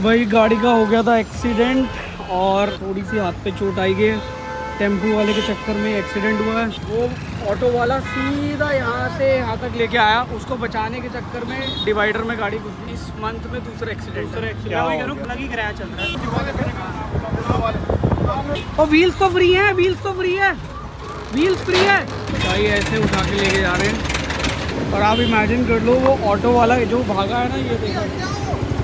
भाई गाड़ी का हो गया था एक्सीडेंट और थोड़ी सी हाथ पे चोट आई गई। टेम्पो वाले के चक्कर में एक्सीडेंट हुआ है। वो ऑटो वाला सीधा यहाँ से यहाँ तक लेके आया, उसको बचाने के चक्कर में डिवाइडर में गाड़ी घुस गई। इस मंथ में दूसरा एक्सीडेंट लगी किराया चल रहा है। और व्हील्स तो फ्री है, व्हील्स तो फ्री है, व्हील्स फ्री है। भाई ऐसे उठा के लेके जा रहे हैं और आप इमेजिन कर लो वो ऑटो वाला जो भागा है ना, ये देखो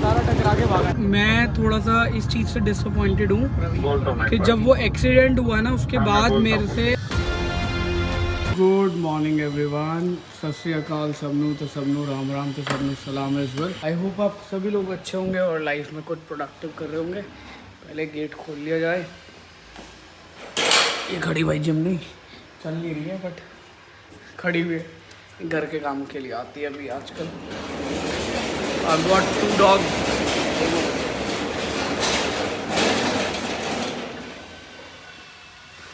सारा टकरा के भागा। मैं थोड़ा सा इस चीज़ से डिसअपॉइंटेड हूँ कि जब वो एक्सीडेंट हुआ ना उसके बाद मेरे से। गुड मॉर्निंग एवरीवन, सत श्री अकाल सबनू तो सबनू, राम राम तो सबनू सलाम एज वेल। आई होप आप सभी लोग अच्छे होंगे और लाइफ में कुछ प्रोडक्टिव कर रहे होंगे। पहले गेट खोल लिया जाए। ये खड़ी भाई जिमनी चल नहीं रही है बट खड़ी हुई है, घर के काम के लिए आती है अभी आजकल। I've got 2 dogs.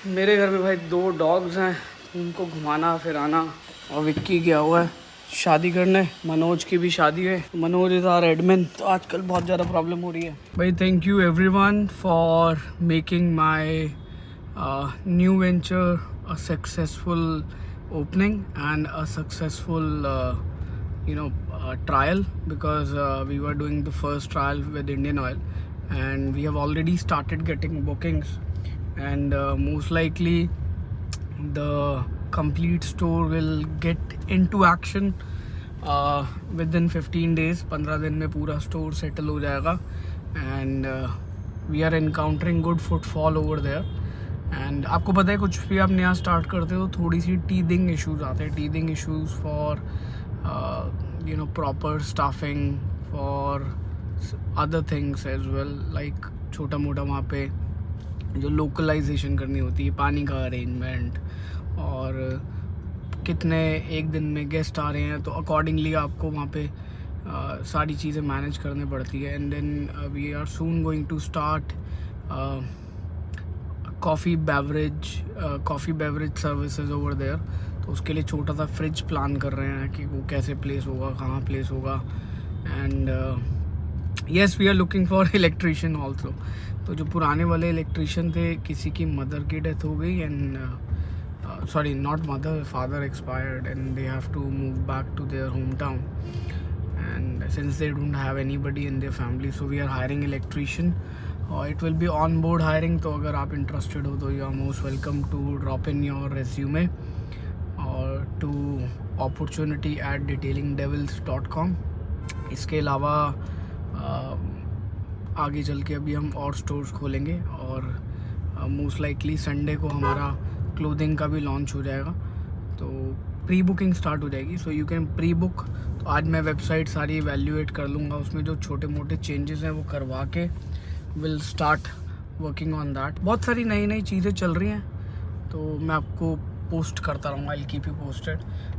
मेरे घर में भाई 2 डॉग्स हैं, उनको घुमाना फिराना। और विक्की गया हुआ है शादी करने, मनोज की भी शादी है। Manoj is our admin. तो आजकल बहुत ज़्यादा प्रॉब्लम हो रही है भाई। Thank you everyone for making my new venture a successful opening and a successful trial, because we were doing the first trial with Indian Oil and we have already started getting bookings, and most likely the complete store will get into action within 15 days। 15 दिन में पूरा store settle हो जाएगा and we are encountering good footfall over there। And आपको पता है कुछ भी आप नया स्टार्ट करते हो थोड़ी सी टीदिंग इश्यूज आते हैं। Teething issues for proper staffing, for other things as well, like छोटा मोटा वहाँ पे जो लोकलाइजेशन करनी होती है, पानी का अरेंजमेंट और कितने एक दिन में गेस्ट आ रहे हैं, तो अकॉर्डिंगली आपको वहाँ पे सारी चीज़ें मैनेज करनी पड़ती है। And then we are soon going to start coffee beverage services over there. तो उसके लिए छोटा सा फ्रिज प्लान कर रहे हैं कि वो कैसे प्लेस होगा, कहाँ प्लेस होगा। And yes, we are looking for electrician also. तो जो पुराने वाले इलेक्ट्रिशियन थे, किसी की मदर की डेथ हो गई and sorry not mother, father expired and they have to move back to their home town, and since they don't have anybody in their family, so we are hiring electrician. It will be on board hiring. तो अगर आप interested हो तो you are most welcome to drop in your resume और to opportunity@detailingdevils.com। इसके अलावा आगे चल के अभी हम और स्टोर्स खोलेंगे और मोस्ट लाइकली संडे को हमारा क्लोथिंग का भी लॉन्च हो जाएगा। तो प्री बुकिंग स्टार्ट हो जाएगी, so you can pre book. तो आज मैं वेबसाइट सारी इवैल्यूएट कर लूँगा, उसमें जो छोटे मोटे चेंजेस हैं वो करवा के will start working on that. बहुत सारी नई नई चीज़ें चल रही हैं तो मैं आपको पोस्ट करता रहूँगा। I will keep you posted.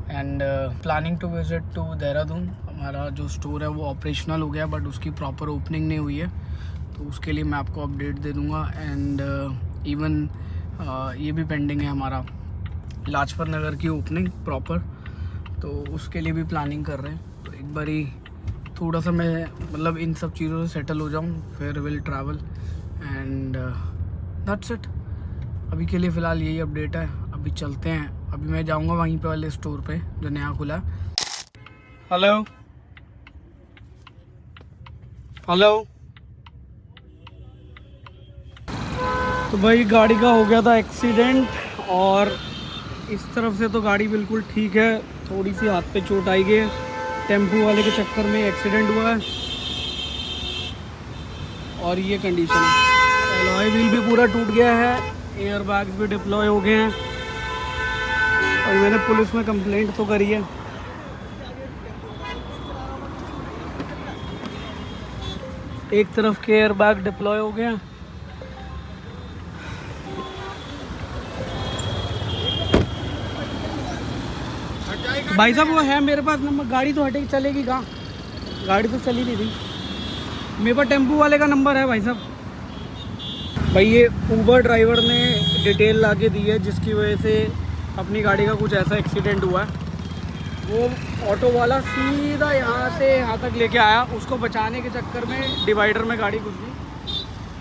And planning to visit to Dehradun. हमारा जो स्टोर है वो ऑपरेशनल हो गया बट उसकी प्रॉपर ओपनिंग नहीं हुई है, तो उसके लिए मैं आपको अपडेट दे दूँगा। एंड इवन ये भी पेंडिंग है हमारा लाजपत नगर की ओपनिंग प्रॉपर, तो उसके लिए भी प्लानिंग कर रहे हैं। तो एक बारी थोड़ा सा मैं मतलब इन सब चीज़ों से सेटल हो जाऊँ, फिर will travel and that's it. अभी के लिए फ़िलहाल यही अपडेट है। अभी चलते हैं, अभी मैं जाऊँगा वहीं पे वाले स्टोर पे जो नया खुला। Hello hello. तो भाई गाड़ी का हो गया था एक्सीडेंट और इस तरफ से तो गाड़ी बिल्कुल ठीक है, थोड़ी सी हाथ पे चोट आई गई। टेम्पो वाले के चक्कर में एक्सीडेंट हुआ है और ये कंडीशन है। एलॉय व्हील भी पूरा टूट गया है, एयर बैग्स भी डिप्लॉय हो गए हैं और मैंने पुलिस में कंप्लेंट तो करी है। एक तरफ के एयर बैग डिप्लॉय हो गए हैं। भाई साहब वो है मेरे पास नंबर, गाड़ी तो हटेगी चलेगी कहाँ, गाड़ी तो चली नहीं रही। मेरे पास टेम्पो वाले का नंबर है भाई साहब। भाई ये ऊबर ड्राइवर ने डिटेल ला के दी है जिसकी वजह से अपनी गाड़ी का कुछ ऐसा एक्सीडेंट हुआ है। वो ऑटो वाला सीधा यहाँ से यहाँ तक लेके आया, उसको बचाने के चक्कर में डिवाइडर में गाड़ी घुस गई।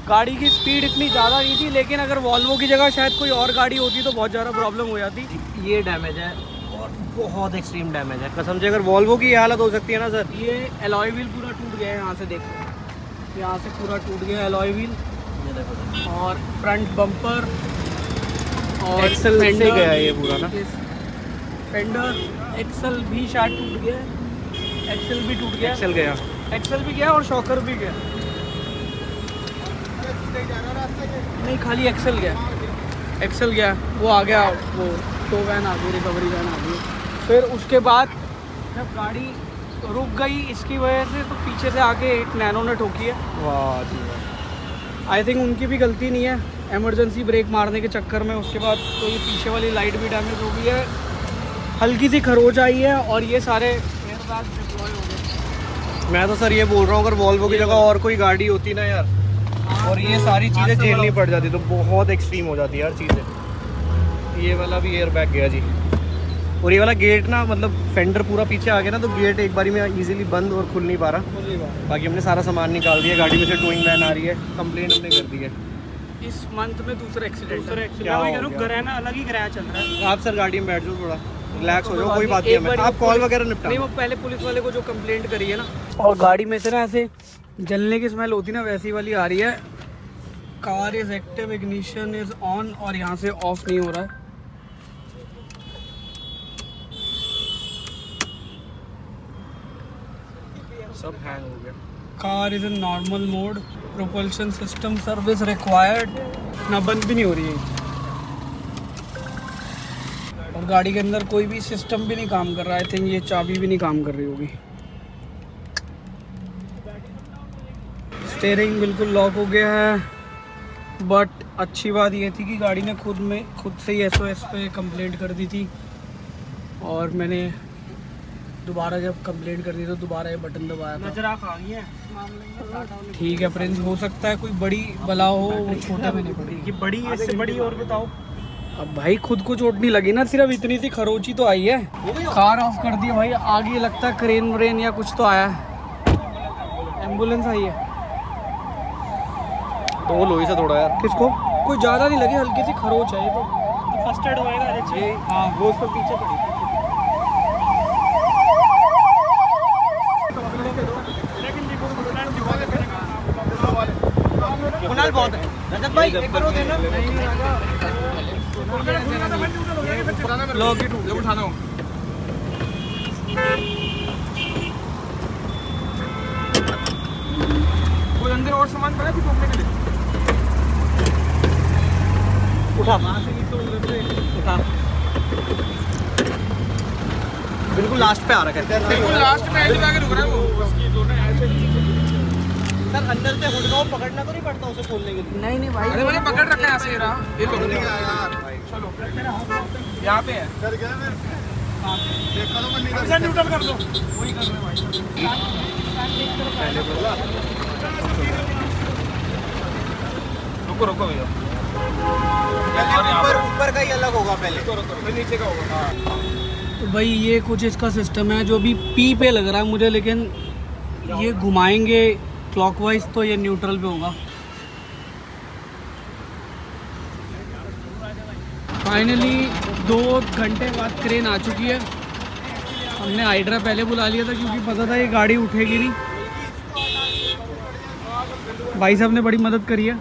गाड़ी की स्पीड इतनी ज़्यादा नहीं थी, लेकिन अगर वॉल्वो की जगह शायद कोई और गाड़ी होती तो बहुत ज़्यादा प्रॉब्लम हो जाती। ये डैमेज है और बहुत एक्सट्रीम डैमेज है कसम से। अगर वॉल्वो की ये हालत हो सकती है ना सर। ये एलॉय व्हील पूरा टूट गया है, यहाँ से देखो, यहाँ से पूरा टूट गया एलॉय व्हील, और फ्रंट बम्पर और एक्सल से गया है ये पूरा ना। फेंडर एक्सल भी शायद टूट गया, एक्सल भी टूट गया, एक्सल भी गया और शॉकर भी गया। नहीं, खाली एक्सल गया, वो आ गया, वो टो वैन आ गई, रिकवरी वैन आ गई। फिर उसके बाद जब गाड़ी रुक गई इसकी वजह से, तो पीछे से आके एक नैनो ने ठोकी है। वाह जी वाह। आई थिंक उनकी भी गलती नहीं है, इमरजेंसी ब्रेक मारने के चक्कर में। उसके बाद तो ये पीछे वाली लाइट भी डैमेज हो गई है, हल्की सी खरोच आई है, और ये सारे एयरबैग डिप्लॉय हो गए। मैं तो सर ये बोल रहा हूँ, अगर वॉल्वो की जगह और कोई गाड़ी होती ना यार, और ये सारी चीज़ें झेलनी पड़ जाती तो बहुत एक्सट्रीम हो जाती है हर चीज़ें। ये वाला भी एयर बैग गया जी, और ये वाला गेट ना, मतलब फेंडर पूरा पीछे आ गया ना, तो गेट एक बारी में इजीली बंद और खुल नहीं पा रहा। बाकी हमने सारा सामान निकाल दिया, गाड़ी में से टोइंग वैन आ रही है, कंप्लेन हमने कर दी है। इस मंथ में दूसरा एक्सीडेंट अलग ही किराया चल रहा है। आप सर गाड़ी में बैठ जाओ, थोड़ा रिलैक्स हो जाओ, कोई बात नहीं है, आप कॉल वगैरह निपटा। नहीं, वो पहले पुलिस वाले को जो कंप्लेंट करी है ना, और गाड़ी में से ना ऐसे जलने की स्मेल होती ना, वैसी वाली आ रही है। Car is active, ignition is on, और यहाँ से ऑफ नहीं हो रहा है। सब हैंग हो गया। Car is in normal mode, propulsion system service required, ना बंद भी नहीं हो रही है, और गाड़ी के अंदर कोई भी सिस्टम भी नहीं काम कर रहा है। आई थिंक ये चाबी भी नहीं काम कर रही होगी। स्टीयरिंग बिल्कुल लॉक हो गया है, बट अच्छी बात ये थी कि गाड़ी ने खुद से ही SOS पे कंप्लेंट कर दी थी, और मैंने दोबारा जब कंप्लेंट कर दी तो दोबारा ये बटन दबाया था। नजर आ गई है ठीक है प्रिंस, हो सकता है कोई बड़ी बला हो, वो छोटे में नहीं पड़ी। कि बड़ी है, इससे बड़ी और बताओ। अब भाई खुद को चोट नहीं लगी ना, सिर्फ इतनी सी खरोची तो आई है। कार ऑफ कर दी भाई, आगे लगता है क्रेन व्रेन या कुछ तो आया है, एम्बुलेंस आई है। तो लो ही सा थोड़ा यार। किसको? कोई ज़्यादा नहीं लगी, हल्की सी खरोच है ये तो। फर्स्ट एड होएगा ये हाँ, वो उसको पीछे पड़ी। कुणाल बहुत है। रजत भाई एक करो देना। लॉक ही टूट उठाना हो। कोई अंदर और सामान पड़ा थी घूमने के लिए? उठा बिल्कुल लास्ट पे आ रखा है। बिल्कुल लास्ट में ऐसे जाके रुक रहा है वो। उसकी दोनों ऐसे सर अंदर से हुड को पकड़ना तो नहीं पड़ता उसे खोलने के लिए? नहीं भाई, अरे मैंने पकड़ रखा है ऐसे ही रहा। ये लो चलो यहाँ पे है। सर न्यूट्रल कर दो। वही कर रहे भाई। रुको भैया। ऊपर का ही अलग होगा पहले। फिर नीचे का होगा। तो भाई ये कुछ इसका सिस्टम है जो भी पी पे लग रहा है मुझे, लेकिन ये घुमाएंगे क्लॉकवाइज तो ये न्यूट्रल पे होगा। फाइनली 2 घंटे बाद क्रेन आ चुकी है। हमने हाइड्रा पहले बुला लिया था क्योंकि पता था ये गाड़ी उठेगी नहीं। भाई साहब ने बड़ी मदद करी है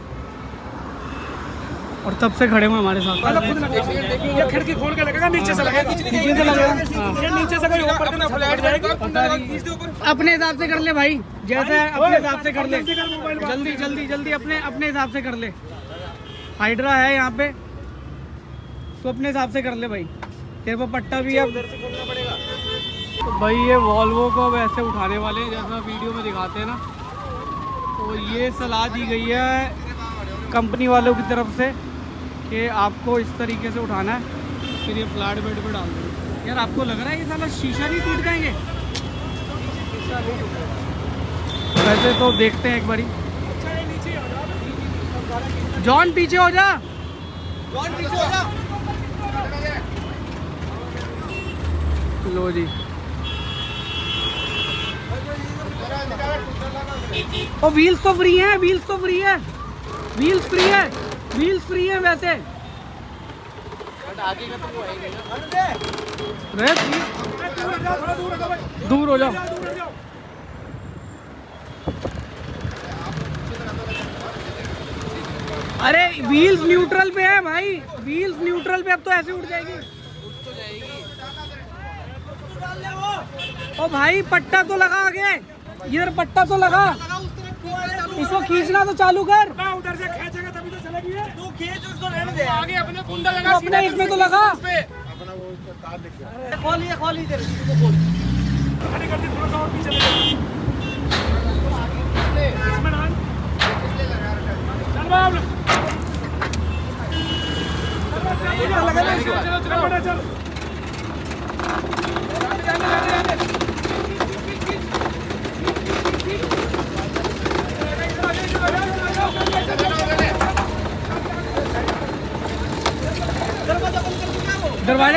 और तब से खड़े हुए हमारे साथ। ये खिड़की खोल के लगेगा, नीचे से लगेगा। नीचे से लगेगा, ये नीचे से कोई ऊपर का फ्लैट जाएगा। अपने हिसाब से कर ले भाई, जैसा है अपने हिसाब से कर ले। जल्दी जल्दी जल्दी अपने हिसाब से कर ले। हाइड्रा है यहाँ पे तो अपने हिसाब से कर ले भाई, तेरे पर पट्टा भी है। तो भाई ये वॉल्वो को अब ऐसे उठाने वाले हैं जैसा वीडियो में दिखाते हैं ना। तो ये सलाह दी गई है कंपनी वालों की तरफ से कि आपको इस तरीके से उठाना है, फिर ये फ्लैट बेड पे डाल देंगे। यार आपको लग रहा है ये साला शीशा नहीं टूट जाएंगे? वैसे तो देखते हैं एक बारी। जॉन पीछे हो जा, जॉन पीछे हो जा। लो जी और व्हील्स तो फ्री है, व्हील्स तो फ्री है, व्हील्स फ्री है, व्हील्स फ्री है वैसे। आगे का तो वो है दूर हो जाओ। अरे व्हील्स न्यूट्रल पे है भाई, व्हील्स न्यूट्रल पे, अब तो ऐसे उठ जाएगी। ओ भाई पट्टा तो लगा आगे, इधर पट्टा तो लगा, इसको खींचना तो चालू कर। उधर से खींचेगा तभी तो चलेगी। तू खींच उसको, रहने दे। आगे अपने कुंडा लगा, तो अपने इसमें तो लगा। खोल इधर खड़ी कर दे, थोड़ा सा और पीछे ले इसमें डाल। चल बाबू, चलो बेटा चल।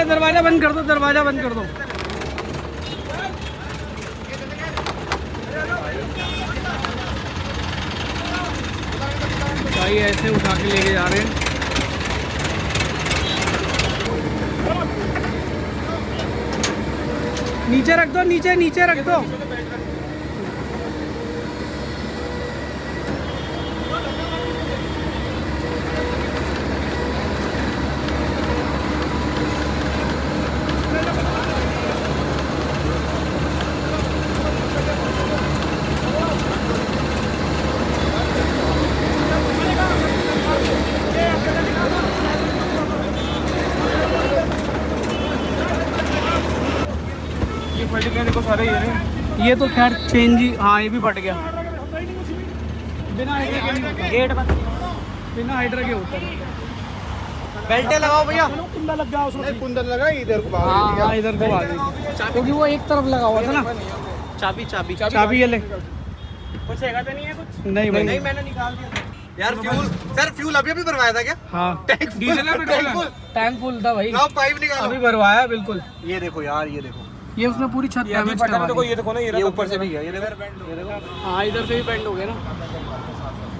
दरवाजा बंद कर दो, दरवाजा बंद कर दो। भाई ऐसे उठा के लेके जा रहे हैं। नीचे रख दो, नीचे रख दो। देखो सारे ये तो खैर चेंज ही, हाँ ये भी फट गया। बिना हाइड्रा के नहीं, गेट बंद, बिना हाइड्रा के होता है। बेल्टे लगाओ भैया। कुंडा लग गया उसमें। कुंडल लगा इधर को हाँ इधर को आ गई, क्योंकि वो एक तरफ लगा हुआ था ना। चाबी ये ले। कुछ हैगा तो नहीं है कुछ? नहीं भाई नहीं, मैंने निकाल दिया यार। फ्यूल अभी भरवाया था क्या? हाँ डीजल है पेट्रोल? टैंक फुल था भाई, पाइप निकालो। अभी भरवाया बिल्कुल। ये देखो यार, ये देखो, ये उसने पूरी छत डैमेज करवा दी। ये देखो ना, ये ऊपर से भी है, ये देखो। हाँ इधर से भी बेंड हो गया ना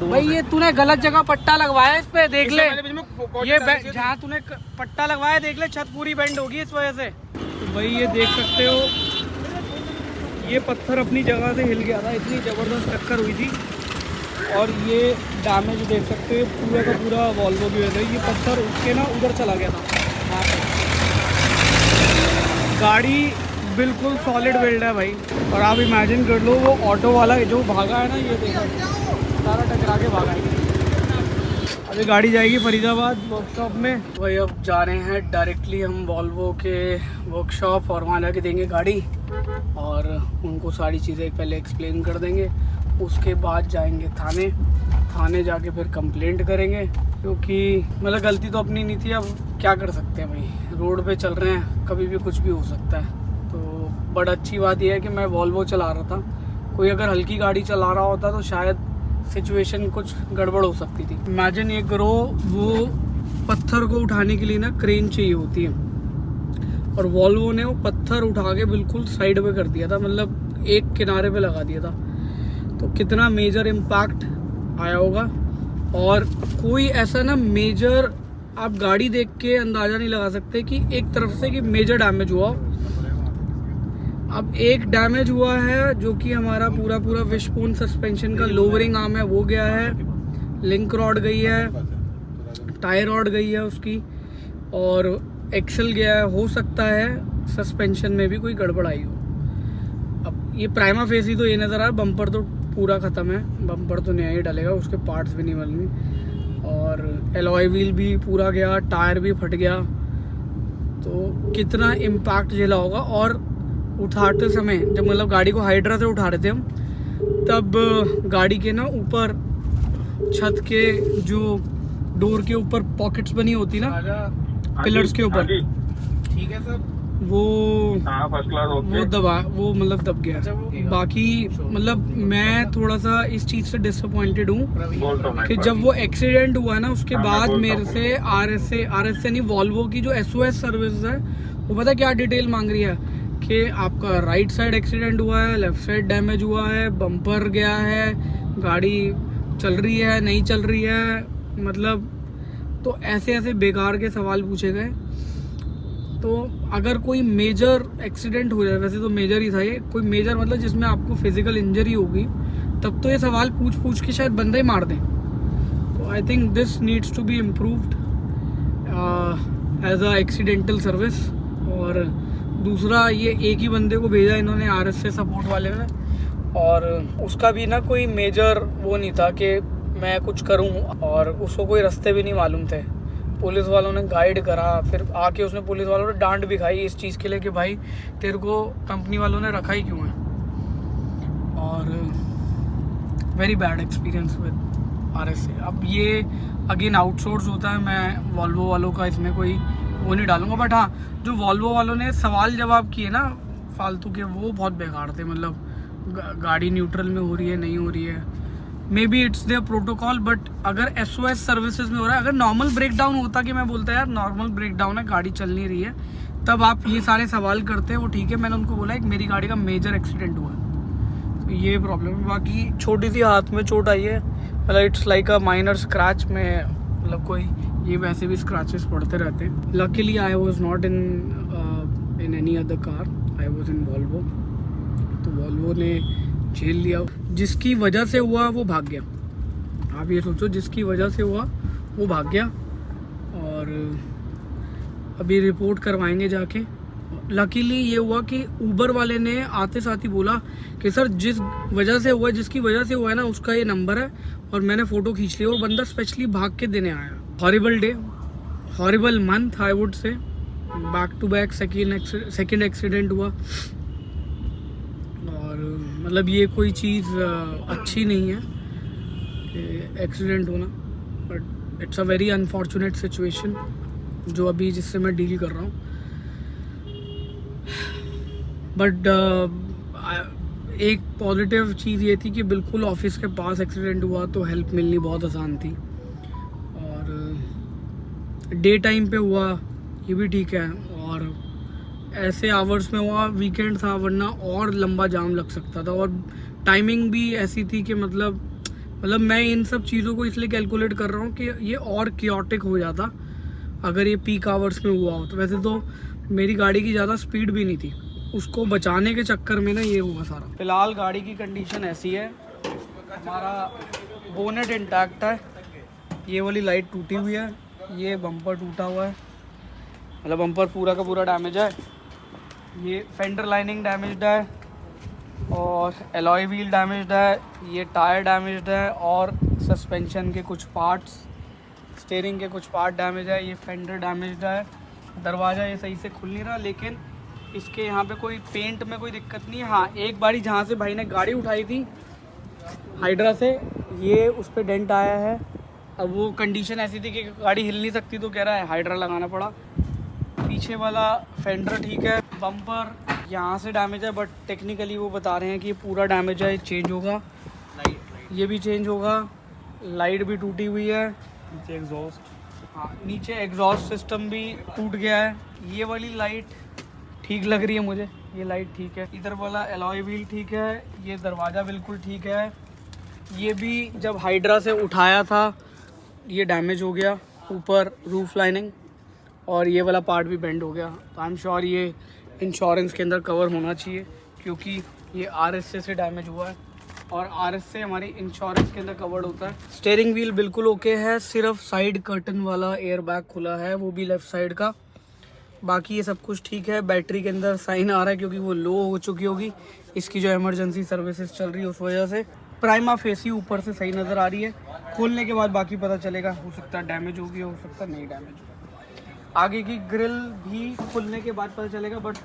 भाई। ये तूने गलत जगह पट्टा लगवाया इस पे, देख ले। ये जहाँ तूने पट्टा लगवाया देख ले, छत पूरी बेंड होगी इस वजह से। तो भाई ये देख सकते हो, ये पत्थर अपनी जगह से हिल गया था, इतनी ज़बरदस्त टक्कर हुई थी। और ये डैमेज देख सकते हो, पूरा का पूरा वॉल्वो की वजह से। ये पत्थर उसके ना उधर चला गया था वहाँ पे। गाड़ी बिल्कुल सॉलिड बिल्ड है भाई। और आप इमेजिन कर लो, वो ऑटो वाला जो भागा है ना, ये देखो सारा टकरा के भागा है। अभी गाड़ी जाएगी फरीदाबाद वर्कशॉप में। वही अब जा रहे हैं डायरेक्टली हम वॉल्वो के वर्कशॉप, और वहाँ जाके देंगे गाड़ी और उनको सारी चीज़ें पहले एक्सप्लेन कर देंगे। उसके बाद जाएंगे थाने जाके फिर कंप्लेंट करेंगे, क्योंकि मतलब गलती तो अपनी नहीं थी। अब क्या कर सकते हैं भाई, रोड पे चल रहे हैं, कभी भी कुछ भी हो सकता है। तो बड़ा अच्छी बात यह है कि मैं वॉल्वो चला रहा था, कोई अगर हल्की गाड़ी चला रहा होता तो शायद सिचुएशन कुछ गड़बड़ हो सकती थी। इमेजिन ये करो, वो पत्थर को उठाने के लिए ना क्रेन चाहिए होती है, और वॉल्वो ने वो पत्थर उठा के बिल्कुल साइड पे कर दिया था, मतलब एक किनारे पे लगा दिया था। तो कितना मेजर इम्पैक्ट आया होगा। और कोई ऐसा ना मेजर आप गाड़ी देख के अंदाज़ा नहीं लगा सकते कि एक तरफ से कि मेजर डैमेज हुआ। अब एक डैमेज हुआ है जो कि हमारा पूरा विशपोन सस्पेंशन का लोवरिंग आर्म है वो गया है, लिंक रॉड गई है, टायर रॉड गई है उसकी, और एक्सल गया है। हो सकता है सस्पेंशन में भी कोई गड़बड़ आई हो। अब ये प्राइमा फेसी तो ये नज़र आ रहा है, बम्पर तो पूरा ख़त्म है, बम्पर तो नया ही डलेगा, उसके पार्ट्स भी नहीं बनेंगे। और एलॉय व्हील भी पूरा गया, टायर भी फट गया। तो कितना इम्पैक्ट झेला होगा। और उठाते समय जब मतलब गाड़ी को हाइड्रा से उठा रहे थे हम, तब गाड़ी के ना ऊपर छत के जो डोर के ऊपर पॉकेट्स बनी होती ना पिलर्स के ऊपर, ठीक है सर, वो फर्स्ट क्लास वो मतलब दब गया। बाकी मतलब मैं थोड़ा सा इस चीज़ से डिसअपॉइंटेड हूँ कि जब वो एक्सीडेंट हुआ ना, उसके बाद मेरे से आर एस से नहीं, वॉल्वो की जो SOS सर्विस है, वो पता क्या डिटेल मांग रही है कि आपका राइट साइड एक्सीडेंट हुआ है, लेफ्ट साइड डैमेज हुआ है, बम्पर गया है, गाड़ी चल रही है नहीं चल रही है, मतलब तो ऐसे ऐसे बेकार के सवाल पूछे गए। तो अगर कोई मेजर एक्सीडेंट हो जाए, वैसे तो मेजर ही था ये, कोई मेजर मतलब जिसमें आपको फिजिकल इंजरी होगी, तब तो ये सवाल पूछ पूछ के शायद बंदे ही मार दें। तो I think this needs to be improved as a accidental service. और दूसरा, ये एक ही बंदे को भेजा इन्होंने RSA सपोर्ट वाले ने, और उसका भी ना कोई मेजर वो नहीं था कि मैं कुछ करूं, और उसको कोई रास्ते भी नहीं मालूम थे। पुलिस वालों ने गाइड करा, फिर आके उसने पुलिस वालों ने डांट भी खाई इस चीज़ के लिए कि भाई तेरे को कंपनी वालों ने रखा ही क्यों है। और very bad experience with RSA। अब ये अगेन आउटसोर्स होता है, मैं वॉल्वो वालों का इसमें कोई वो नहीं डालूंगा, बट हाँ जो वॉल्वो वालों ने सवाल जवाब किए ना फालतू के, वो बहुत बेकार थे। मतलब गाड़ी न्यूट्रल में हो रही है नहीं हो रही है, maybe it's their protocol, but अगर SOS सर्विसेज में हो रहा है, अगर नॉर्मल ब्रेकडाउन होता कि मैं बोलता यार नॉर्मल ब्रेकडाउन है, गाड़ी चल नहीं रही है, तब आप ये सारे सवाल करते हैं, वो ठीक है। मैंने उनको बोला एक मेरी गाड़ी का मेजर एक्सीडेंट हुआ है, तो ये प्रॉब्लम है। बाकी छोटी सी हाथ में चोट आई है, मतलब it's like a minor scratch में, मतलब कोई ये वैसे भी स्क्रैचेस पड़ते रहते हैं। Luckily I was not in any other car, I was in Volvo. तो वॉल्वो ने झेल लिया, जिसकी वजह से हुआ वो भाग गया। आप ये सोचो, जिसकी वजह से हुआ वो भाग गया, और अभी रिपोर्ट करवाएंगे जाके। लकीली ये हुआ कि ऊबर वाले ने आते साथ ही बोला कि सर जिस वजह से हुआ, जिसकी वजह से हुआ है ना, उसका ये नंबर है, और मैंने फ़ोटो खींच लिया। वो बंदा स्पेशली भाग के देने आया। Horrible day, horrible month I would say. Back to back second accident हुआ, और मतलब ये कोई चीज़ अच्छी नहीं है कि एक्सीडेंट होना, but it's a very unfortunate situation जो अभी जिससे मैं डील कर रहा हूँ। बट एक पॉजिटिव चीज़ ये थी कि बिल्कुल ऑफिस के पास एक्सीडेंट हुआ, तो हेल्प मिलनी बहुत आसान थी, और डे टाइम पे हुआ ये भी ठीक है, और ऐसे आवर्स में हुआ, वीकेंड था, वरना और लंबा जाम लग सकता था। और टाइमिंग भी ऐसी थी कि मतलब मैं इन सब चीज़ों को इसलिए कैलकुलेट कर रहा हूँ कि ये और क्योटिक हो जाता अगर ये पीक आवर्स में हुआ हो। तो वैसे तो मेरी गाड़ी की ज़्यादा स्पीड भी नहीं थी, उसको बचाने के चक्कर में ना ये हुआ सारा। फिलहाल गाड़ी की कंडीशन ऐसी है, हमारा बोनेट इंटैक्ट है, ये वाली लाइट टूटी हुई है, ये बम्पर टूटा हुआ है, मतलब बम्पर पूरा का पूरा डैमेज है, ये फेंडर लाइनिंग डैमेज्ड है, और एलॉय व्हील डैमेज्ड है, ये टायर डैमेज्ड है, और सस्पेंशन के कुछ पार्ट्स, स्टीयरिंग के कुछ पार्ट डैमेज है, ये फेंडर डैमेज्ड है, दरवाज़ा ये सही से खुल नहीं रहा, लेकिन इसके यहाँ पे कोई पेंट में कोई दिक्कत नहीं है। हाँ, एक बारी जहाँ से भाई ने गाड़ी उठाई थी हाइड्रा से, ये उस पर डेंट आया है। अब वो कंडीशन ऐसी थी कि गाड़ी हिल नहीं सकती, तो कह रहा है हाइड्रा लगाना पड़ा। पीछे वाला फेंडर ठीक है, बम्पर यहाँ से डैमेज है, बट टेक्निकली वो बता रहे हैं कि ये पूरा डैमेज है, चेंज होगा, ये भी चेंज होगा, लाइट भी टूटी हुई है, नीचे एग्जॉस्ट, हाँ नीचे एग्जॉस्ट सिस्टम भी टूट गया है। ये वाली लाइट ठीक लग रही है मुझे, ये लाइट ठीक है, इधर वाला एलॉय व्हील ठीक है, ये दरवाज़ा बिल्कुल ठीक है, ये भी जब हाइड्रा से उठाया था ये डैमेज हो गया, ऊपर रूफ लाइनिंग, और ये वाला पार्ट भी बेंड हो गया। तो आई एम श्योर ये इंश्योरेंस के अंदर कवर होना चाहिए, क्योंकि ये RSA से डैमेज हुआ है, और RSA हमारी इंश्योरेंस के अंदर कवर्ड होता है। स्टीयरिंग व्हील बिल्कुल ओके है, सिर्फ साइड कर्टन वाला एयर बैग खुला है, वो भी लेफ़्ट साइड का, बाकी ये सब कुछ ठीक है। बैटरी के अंदर साइन आ रहा है क्योंकि वो लो हो चुकी होगी, इसकी जो इमरजेंसी सर्विसेज चल रही है उस वजह से। प्राइमा फेसी ऊपर से सही नज़र आ रही है, खोलने के बाद बाकी पता चलेगा, हो सकता है डैमेज होगी, हो सकता है नहीं डैमेज होगी। आगे की ग्रिल भी खुलने के बाद पता चलेगा, बट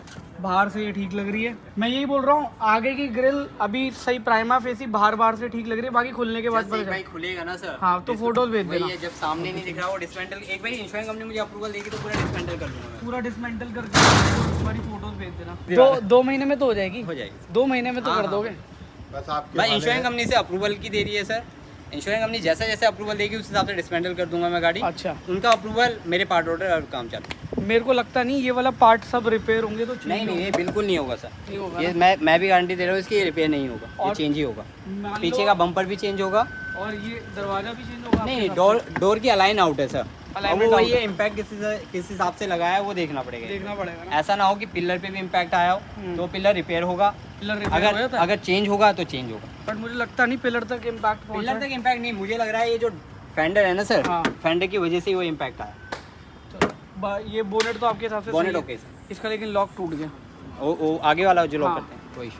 बाहर से ये ठीक लग रही है। मैं यही बोल रहा हूँ, आगे की ग्रिल अभी सही प्राइमा फेसी बाहर से ठीक लग रही है, बाकी खुलने के बाद पता चलेगा। खुलेगा ना सर, हाँ तो फोटोज भेज देना। जब सामने नहीं दिख रहा वो डिसमेंटल, एक बार इंश्योरेंस कंपनी मुझे अप्रूवल देगी तो पूरा डिसमेंटल कर दूंगा, पूरा डिसमेंटल करके तुम्हारी फोटोज भेज देना। 2 महीने में तो हो जाएगी, 2 महीने में तो कर दोगे। भाई इंश्योरेंस कंपनी से अप्रूवल की दे रही है सर, इंश्योरेंस कंपनी जैसा जैसे अप्रूवल देगी उस हिसाब से डिसमेंटल कर दूंगा मैं गाड़ी। अच्छा, उनका अप्रूवल, मेरे पार्ट ऑर्डर और काम चालू। मेरे को लगता नहीं ये वाला पार्ट सब रिपेयर होंगे तो नहीं नहीं, ये बिल्कुल नहीं होगा सर। नहीं होगा ये ना? मैं भी गारंटी दे रहा हूँ इसकी, ये रिपेयर नहीं होगा, ये और चेंज ही होगा। मान लो- पीछे का बम्पर भी चेंज होगा। और ये दरवाजा भी चेंज होगा नहीं आपके नहीं, हिसाब डोर की अलाइन आउट है सर। अब Alignment वो out ये इम्पैक्ट किस हिसाब से लगाया है वो देखना से पड़ेगा। देखना पड़ेगा ना। ऐसा ना हो कि पिलर पे भी इम्पैक्ट आया हो तो पिलर रिपेयर होगा, पिलर रिपेयर हो अगर जाता है अगर चेंज होगा तो चेंज होगा। बट मुझे लगता नहीं पिलर तक इम्पैक्ट पिलर पहुंचा तक इम्पैक्ट नहीं, मुझे लग रहा है ये जो फेंडर है ना सर, हाँ। फेंडर की वजह से ही वो इम्पैक्ट आया। ये बोनेट तो आपके हिसाब से बोनेट सही है। Okay sir. इसका लेकिन लॉक टूट गया। वो आगे वाला जो लॉक हाँ। करते हैं वो इशू।